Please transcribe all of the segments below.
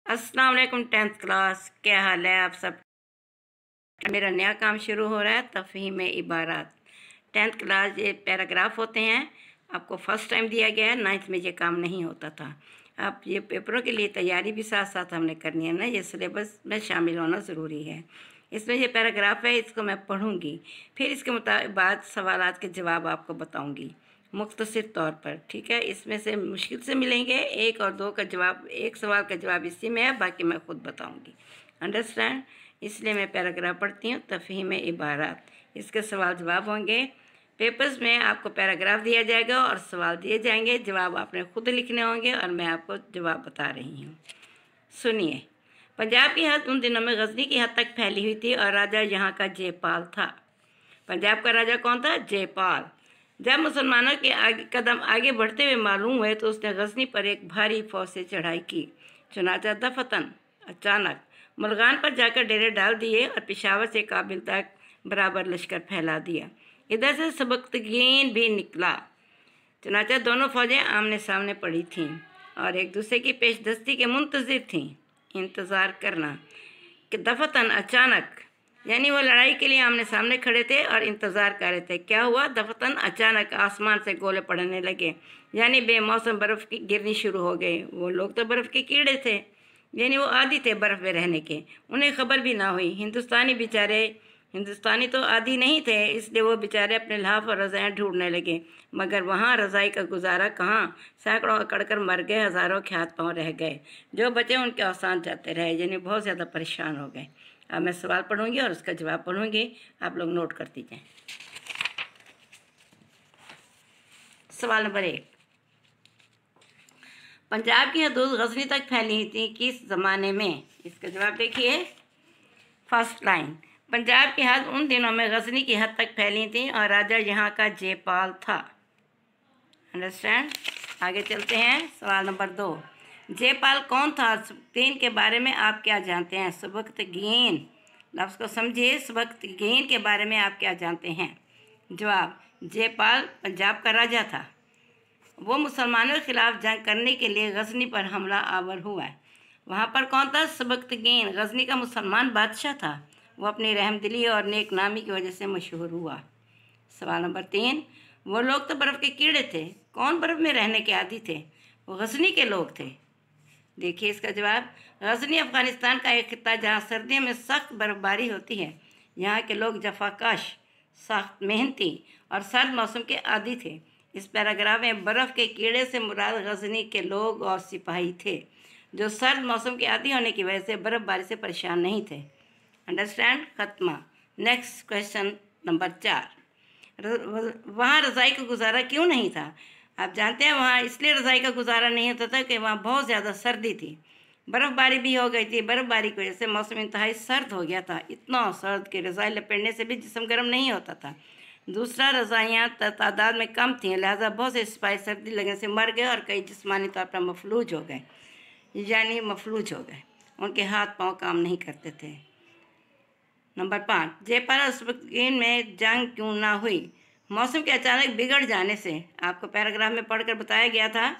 अस्सलाम वालेकुम 10th class, क्या हाल है आप सब। मेरा नया काम शुरू हो रहा है, तफ़हीम इबारात 10th क्लास। ये पैराग्राफ होते हैं, आपको फ़र्स्ट टाइम दिया गया है, 9th में ये काम नहीं होता था। आप ये पेपरों के लिए तैयारी भी साथ साथ हमने करनी है ना, ये सिलेबस में शामिल होना ज़रूरी है। इसमें ये पैराग्राफ है, इसको मैं पढ़ूँगी, फिर इसके बाद सवालात के जवाब आपको बताऊँगी मुख्तसर तौर पर, ठीक है। इसमें से मुश्किल से मिलेंगे, 1 और 2 का जवाब, एक सवाल का जवाब इसी में है, बाकी मैं ख़ुद बताऊंगी। अंडरस्टैंड। इसलिए मैं पैराग्राफ पढ़ती हूँ, तफ़हीम इबारात। इसके सवाल जवाब होंगे। पेपर्स में आपको पैराग्राफ दिया जाएगा और सवाल दिए जाएंगे, जवाब आपने खुद लिखने होंगे और मैं आपको जवाब बता रही हूँ। सुनिए। पंजाब की हद उन दिनों में गजनी की हद तक फैली हुई थी और राजा यहाँ का जयपाल था। पंजाब का राजा कौन था? जयपाल। जब मुसलमानों के कदम आगे बढ़ते हुए मालूम हुए तो उसने गजनी पर एक भारी फौज से चढ़ाई की। चुनाचा दफतन अचानक मुल्गान पर जाकर डेरे डाल दिए और पेशावर से काबिल तक बराबर लश्कर फैला दिया। इधर से सबकतगीन भी निकला। चुनाचा दोनों फौजें आमने सामने पड़ी थीं और एक दूसरे की पेशदस्ती के मुंतज़िर थीं। इंतज़ार करना कि दफतन अचानक, यानी वो लड़ाई के लिए आमने सामने खड़े थे और इंतज़ार कर रहे थे। क्या हुआ? दफतन अचानक आसमान से गोले पड़ने लगे, यानी बेमौसम बर्फ़ की गिरनी शुरू हो गई। वो लोग तो बर्फ़ के कीड़े थे, यानी वो आदी थे बर्फ़ में रहने के, उन्हें खबर भी ना हुई। हिंदुस्तानी तो आदी नहीं थे, इसलिए वो बेचारे अपने लाफ और रज़ाएँ ढूंढने लगे, मगर वहाँ रज़ाई का गुजारा कहाँ। सैकड़ों अकड़कर मर गए, हज़ारों के हाथ पाँव रह गए, जो बचे उनके अवसान जाते रहे, यानी बहुत ज़्यादा परेशान हो गए। अब मैं सवाल पढ़ूंगी और उसका जवाब पढ़ूंगी, आप लोग नोट कर दीजिए। सवाल नंबर 1। पंजाब की हदूद गजनी तक फैली थी किस ज़माने में? इसका जवाब देखिए। फर्स्ट लाइन, पंजाब की हद उन दिनों में गजनी की हद तक फैली थी और राजा यहाँ का जयपाल था। अंडरस्टैंड। आगे चलते हैं। सवाल नंबर 2, जयपाल कौन था? सबकतगीन के बारे में आप क्या जानते हैं? सबकतगीन लफ्ज़ को समझिए। सबकतगीन के बारे में आप क्या जानते हैं? जवाब, जयपाल पंजाब का राजा था। वो मुसलमानों के खिलाफ जंग करने के लिए गजनी पर हमला आवर हुआ है। वहाँ पर कौन था? सबकतगीन गजनी का मुसलमान बादशाह था। वो अपनी रहमदिली और नेक नामी की वजह से मशहूर हुआ। सवाल नंबर 3, वो लोग तो बर्फ़ के कीड़े थे। कौन बर्फ़ में रहने के आदी थे? वो गजनी के लोग थे। देखिए इसका जवाब। गजनी अफ़गानिस्तान का एक खित्ता जहाँ सर्दियों में सख्त बर्फबारी होती है। यहाँ के लोग जफाकश, सख्त मेहनती और सर्द मौसम के आदी थे। इस पैराग्राफ में बर्फ़ के कीड़े से मुराद गजनी के लोग और सिपाही थे, जो सर्द मौसम के आदी होने की वजह से बर्फबारी से परेशान नहीं थे। अंडरस्टैंड। खत्मा। नेक्स्ट क्वेश्चन नंबर 4, वहाँ रज़ाई का गुजारा क्यों नहीं था? आप जानते हैं वहाँ इसलिए रज़ाई का गुजारा नहीं होता था कि वहाँ बहुत ज़्यादा सर्दी थी, बर्फ़बारी भी हो गई थी। बर्फ़बारी की वजह से मौसम इंतहाई सर्द हो गया था, इतना सर्द कि रज़ाई लपेटने से भी जिस्म गर्म नहीं होता था। दूसरा, रज़ाइयाँ तादाद में कम थीं, लिहाजा बहुत से सिपाही सर्दी लगने से मर गए और कई जिस्मानी तौर पर मफलूज हो गए, यानी मफलूज हो गए, उनके हाथ पाँव काम नहीं करते थे। नंबर 5, जयपाल और सबकतगीन में जंग क्यों ना हुई? मौसम के अचानक बिगड़ जाने से, आपको पैराग्राफ में पढ़कर बताया गया था,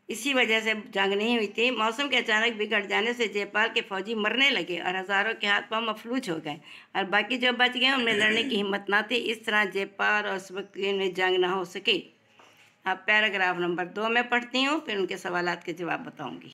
इसी वजह से जंग नहीं हुई थी। मौसम के अचानक बिगड़ जाने से जयपाल के फौजी मरने लगे और हज़ारों के हाथ पाँव मफलूज हो गए और बाकी जो बच गए उनमें लड़ने की हिम्मत ना थी। इस तरह जयपाल और सबकतगीन में जंग ना हो सकी। अब पैराग्राफ नंबर 2 में पढ़ती हूँ, फिर उनके सवालात के जवाब बताऊँगी।